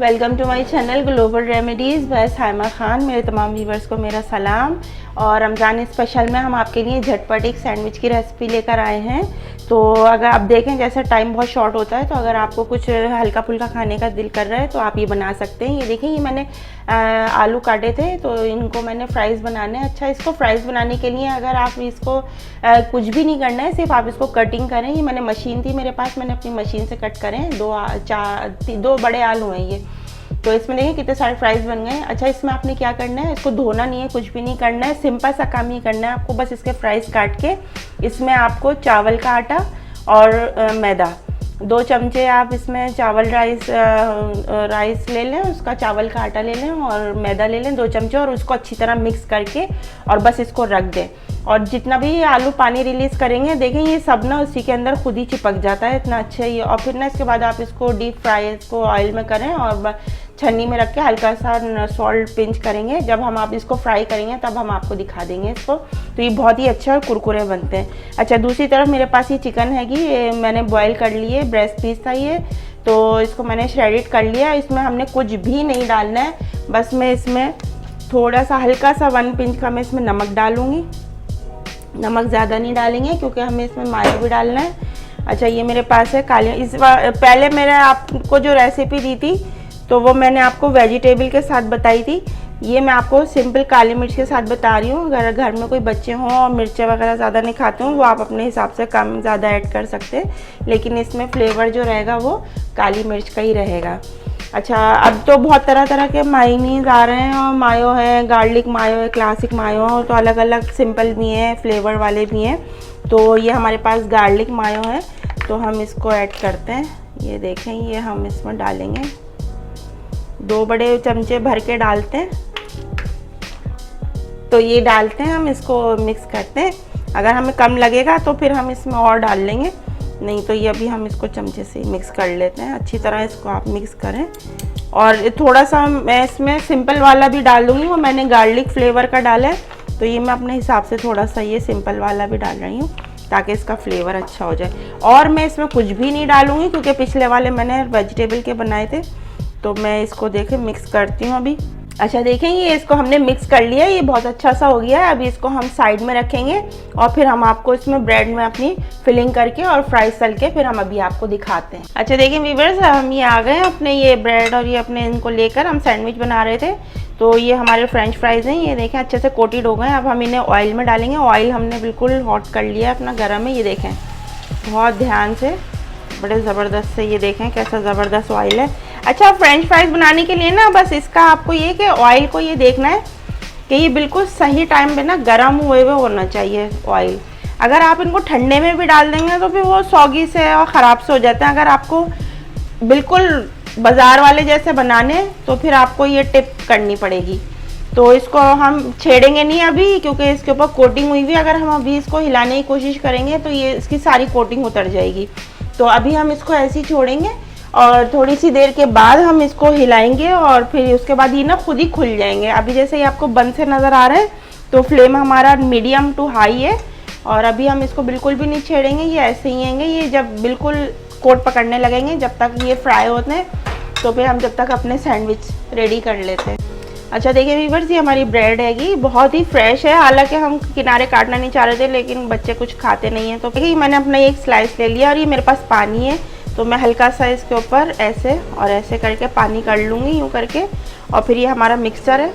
Welcome to my channel global remedies by Saima Khan. मेरे तमाम viewers को मेरा सलाम। और रमज़ान स्पेशल में हम आपके लिए झटपट एक सैंडविच की रेसिपी लेकर आए हैं। तो अगर आप देखें जैसा टाइम बहुत शॉर्ट होता है, तो अगर आपको कुछ हल्का फुल्का खाने का दिल कर रहा है तो आप ये बना सकते हैं। ये देखें, ये मैंने आलू काटे थे तो इनको मैंने फ्राइज़ बनाने। अच्छा, इसको फ्राइज़ बनाने के लिए अगर आप इसको कुछ भी नहीं करना है, सिर्फ आप इसको कटिंग करें। ये मैंने मशीन थी मेरे पास, मैंने अपनी मशीन से कट करें। दो बड़े आलू हैं ये। तो इसमें देखिए कितने सारे फ्राइज़ बन गए हैं। अच्छा, इसमें आपने क्या करना है, इसको धोना नहीं है, कुछ भी नहीं करना है, सिंपल सा काम ही करना है आपको। बस इसके फ्राइज़ काट के इसमें आपको चावल का आटा और मैदा 2 चमचे आप इसमें चावल राइस ले लें, उसका चावल का आटा ले लें और मैदा ले लें 2 चमचे, और उसको अच्छी तरह मिक्स करके और बस इसको रख दें। और जितना भी आलू पानी रिलीज़ करेंगे, देखें ये सब ना उसी के अंदर खुद ही चिपक जाता है, इतना अच्छा ये। और फिर ना इसके बाद आप इसको डीप फ्राई इसको ऑयल में करें और छन्नी में रख के हल्का सा सॉल्ट पिंच करेंगे। जब हम आप इसको फ्राई करेंगे तब हम आपको दिखा देंगे इसको। तो ये बहुत ही अच्छा और कुरकुरे बनते हैं। अच्छा, दूसरी तरफ मेरे पास ये चिकन है कि ये मैंने बॉईल कर लिए, ब्रेस्ट पीस था ये, तो इसको मैंने श्रेडिड कर लिया। इसमें हमने कुछ भी नहीं डालना है, बस मैं इसमें थोड़ा सा हल्का सा 1 पिंच का मैं इसमें नमक डालूँगी। नमक ज़्यादा नहीं डालेंगे क्योंकि हमें इसमें मायो भी डालना है। अच्छा, ये मेरे पास है काली। पहले मैंने आपको जो रेसिपी दी थी तो वो मैंने आपको वेजिटेबल के साथ बताई थी। ये मैं आपको सिंपल काली मिर्च के साथ बता रही हूँ। अगर घर में कोई बच्चे हों और मिर्चें वगैरह ज़्यादा नहीं खाते हों, वो आप अपने हिसाब से कम ज़्यादा ऐड कर सकते हैं, लेकिन इसमें फ्लेवर जो रहेगा वो काली मिर्च का ही रहेगा। अच्छा, अब तो बहुत तरह तरह के मायोनीज़ आ रहे हैं, और मायो है, गार्लिक मायो है, क्लासिक मायो, तो अलग अलग सिंपल भी हैं, फ्लेवर वाले भी हैं। तो ये हमारे पास गार्लिक मायो है, तो हम इसको ऐड करते हैं। ये देखें, ये हम इसमें डालेंगे, 2 बड़े चमचे भर के डालते हैं। तो ये डालते हैं, हम इसको मिक्स करते हैं। अगर हमें कम लगेगा तो फिर हम इसमें और डाल लेंगे, नहीं तो ये अभी हम इसको चमचे से मिक्स कर लेते हैं। अच्छी तरह इसको आप मिक्स करें। और थोड़ा सा मैं इसमें सिंपल वाला भी डाल दूँगी, वो मैंने गार्लिक फ्लेवर का डाला है, तो ये मैं अपने हिसाब से थोड़ा सा ये सिंपल वाला भी डाल रही हूँ ताकि इसका फ्लेवर अच्छा हो जाए। और मैं इसमें कुछ भी नहीं डालूँगी क्योंकि पिछले वाले मैंने वेजिटेबल के बनाए थे। तो मैं इसको देखें मिक्स करती हूँ अभी। अच्छा, देखें ये इसको हमने मिक्स कर लिया, ये बहुत अच्छा सा हो गया है। अभी इसको हम साइड में रखेंगे और फिर हम आपको इसमें ब्रेड में अपनी फिलिंग करके और फ्राइज तल के फिर हम अभी आपको दिखाते हैं। अच्छा, देखिए व्यूअर्स, हम ये आ गए अपने ये ब्रेड और ये अपने इनको लेकर हम सैंडविच बना रहे थे। तो ये हमारे फ्रेंच फ्राइज हैं, ये देखें अच्छे से कोटेड हो गए। अब हम इन्हें ऑयल में डालेंगे। ऑयल हमने बिल्कुल हॉट कर लिया अपना, गर्म है। ये देखें बहुत ध्यान से, बड़े ज़बरदस्त से, ये देखें कैसा ज़बरदस्त ऑयल है। अच्छा, फ्रेंच फ्राइज़ बनाने के लिए ना बस इसका आपको ये कि ऑयल को ये देखना है कि ये बिल्कुल सही टाइम पे ना गर्म हुए होना चाहिए ऑयल। अगर आप इनको ठंडे में भी डाल देंगे तो फिर वो सौगी से और ख़राब से हो जाते हैं। अगर आपको बिल्कुल बाज़ार वाले जैसे बनाने तो फिर आपको ये टिप करनी पड़ेगी। तो इसको हम छेड़ेंगे नहीं अभी क्योंकि इसके ऊपर कोटिंग हुई हुई। अगर हम अभी इसको हिलाने की कोशिश करेंगे तो ये इसकी सारी कोटिंग उतर जाएगी। तो अभी हम इसको ऐसे ही छोड़ेंगे और थोड़ी सी देर के बाद हम इसको हिलाएंगे और फिर उसके बाद ये ना खुद ही खुल जाएंगे। अभी जैसे ही आपको बंद से नज़र आ रहा है तो फ्लेम हमारा मीडियम टू हाई है और अभी हम इसको बिल्कुल भी नहीं छेड़ेंगे, ये ऐसे ही आएंगे। ये जब बिल्कुल कोट पकड़ने लगेंगे, जब तक ये फ्राई होते हैं, तो फिर हम जब तक अपने सैंडविच रेडी कर लेते हैं। अच्छा, देखिए व्यूअर्स, ये हमारी ब्रेड हैगी, बहुत ही फ्रेश है। हालांकि हम किनारे काटना नहीं चाह रहे थे लेकिन बच्चे कुछ खाते नहीं हैं, तो देखिए मैंने अपना एक स्लाइस ले लिया और ये मेरे पास पानी है, तो मैं हल्का सा इसके ऊपर ऐसे और ऐसे करके पानी कर लूँगी, यूँ करके। और फिर ये हमारा मिक्सर है,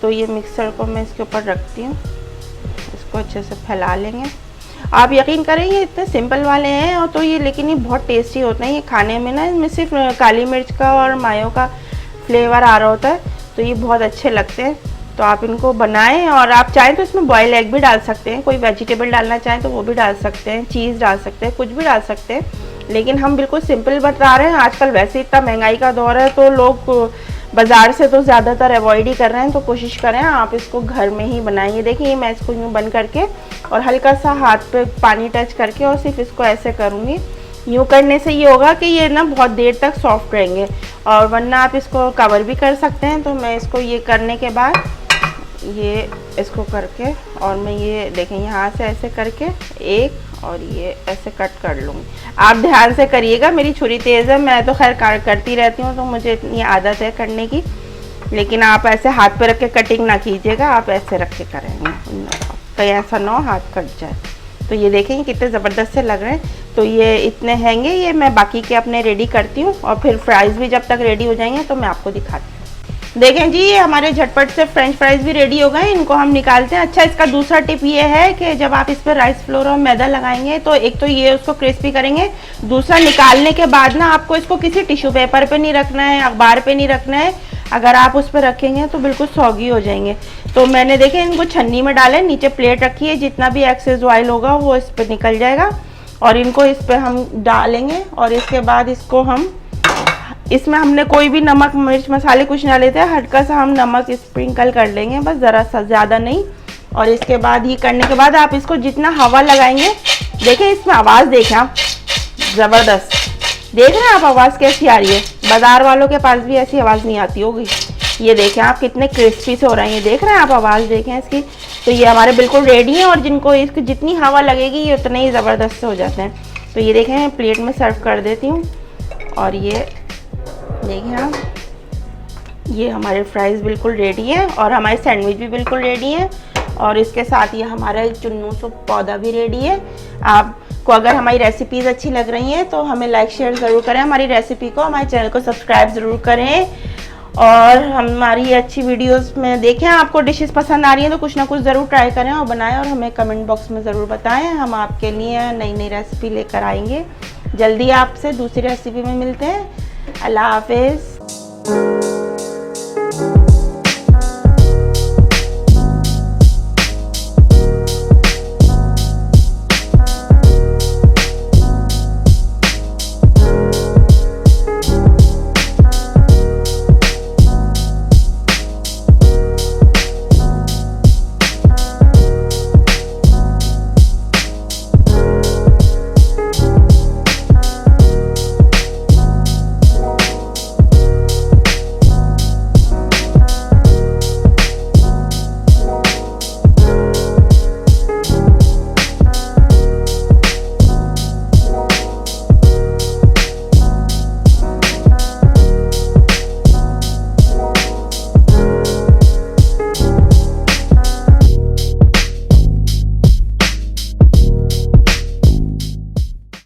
तो ये मिक्सर को मैं इसके ऊपर रखती हूँ, इसको अच्छे से फैला लेंगे। आप यकीन करें ये इतने सिंपल वाले हैं और तो ये लेकिन ये बहुत टेस्टी होते हैं। ये खाने में ना इनमें सिर्फ काली मिर्च का और मायो का फ्लेवर आ रहा होता है, तो ये बहुत अच्छे लगते हैं। तो आप इनको बनाएं और आप चाहें तो इसमें बॉयल एग भी डाल सकते हैं, कोई वेजिटेबल डालना चाहें तो वो भी डाल सकते हैं, चीज़ डाल सकते हैं, कुछ भी डाल सकते हैं, लेकिन हम बिल्कुल सिंपल बता रहे हैं। आजकल वैसे इतना महंगाई का दौर है तो लोग बाज़ार से तो ज़्यादातर अवॉइड ही कर रहे हैं, तो कोशिश करें आप इसको घर में ही बनाइए। देखिए मैं इसको यूँ बंद करके और हल्का सा हाथ पे पानी टच करके और सिर्फ इसको ऐसे करूँगी। यूँ करने से ये होगा कि ये ना बहुत देर तक सॉफ्ट रहेंगे, और वरना आप इसको कवर भी कर सकते हैं। तो मैं इसको ये करने के बाद ये इसको करके और मैं ये देखें यहाँ से ऐसे करके एक और ये ऐसे कट कर लूँगी। आप ध्यान से करिएगा, मेरी छुरी तेज़ है, मैं तो खैर करती रहती हूँ तो मुझे इतनी आदत है करने की, लेकिन आप ऐसे हाथ पे रख के कटिंग ना कीजिएगा, आप ऐसे रख के करेंगे कहीं ऐसा ना हो हाथ कट जाए। तो ये देखेंगे कितने ज़बरदस्त से लग रहे हैं। तो ये इतने हैंगे, ये मैं बाकी के अपने रेडी करती हूँ और फिर फ्राइज़ भी जब तक रेडी हो जाएंगे तो मैं आपको दिखाती हूँ। देखें जी, ये हमारे झटपट से फ्रेंच फ्राइज़ भी रेडी हो गए, इनको हम निकालते हैं। अच्छा, इसका दूसरा टिप ये है कि जब आप इस पर राइस फ्लोर और मैदा लगाएंगे तो एक तो ये उसको क्रिस्पी करेंगे, दूसरा निकालने के बाद ना आपको इसको किसी टिश्यू पेपर पे नहीं रखना है, अखबार पे नहीं रखना है। अगर आप उस पर रखेंगे तो बिल्कुल सौगी हो जाएंगे। तो मैंने देखे इनको छन्नी में डाले, नीचे प्लेट रखी है, जितना भी एक्सेस ऑयल होगा वो इस पर निकल जाएगा और इनको इस पर हम डालेंगे। और इसके बाद इसको हम इसमें हमने कोई भी नमक मिर्च मसाले कुछ ना लेते हैं, हल्का सा हम नमक स्प्रिंकल कर लेंगे, बस ज़रा सा, ज़्यादा नहीं। और इसके बाद ये करने के बाद आप इसको जितना हवा लगाएंगे, देखें इसमें आवाज़ देखें आप, ज़बरदस्त देख रहे हैं आप आवाज़ कैसी आ रही है। बाज़ार वालों के पास भी ऐसी आवाज़ नहीं आती होगी। ये देखें आप कितने क्रिस्पी से हो रहे हैं, ये देख रहे हैं आप, आवाज़ देखें इसकी। तो ये हमारे बिल्कुल रेडी हैं और जिनको इसकी जितनी हवा लगेगी ये उतने ही ज़बरदस्त हो जाते हैं। तो ये देखें मैं प्लेट में सर्व कर देती हूँ और ये देखिए आप, ये हमारे फ्राइज़ बिल्कुल रेडी है और हमारे सैंडविच भी बिल्कुल रेडी है और इसके साथ ये हमारा चुन्नू सो पौधा भी रेडी है। आपको अगर हमारी रेसिपीज़ अच्छी लग रही हैं तो हमें लाइक शेयर ज़रूर करें हमारी रेसिपी को, हमारे चैनल को सब्सक्राइब ज़रूर करें और हमारी अच्छी वीडियोस में देखें। आपको डिशेस पसंद आ रही हैं तो कुछ ना कुछ ज़रूर ट्राई करें और बनाएं और हमें कमेंट बॉक्स में ज़रूर बताएं। हम आपके लिए नई नई रेसिपी लेकर आएंगे। जल्दी आपसे दूसरी रेसिपी में मिलते हैं। अल्लाह हाफिज़।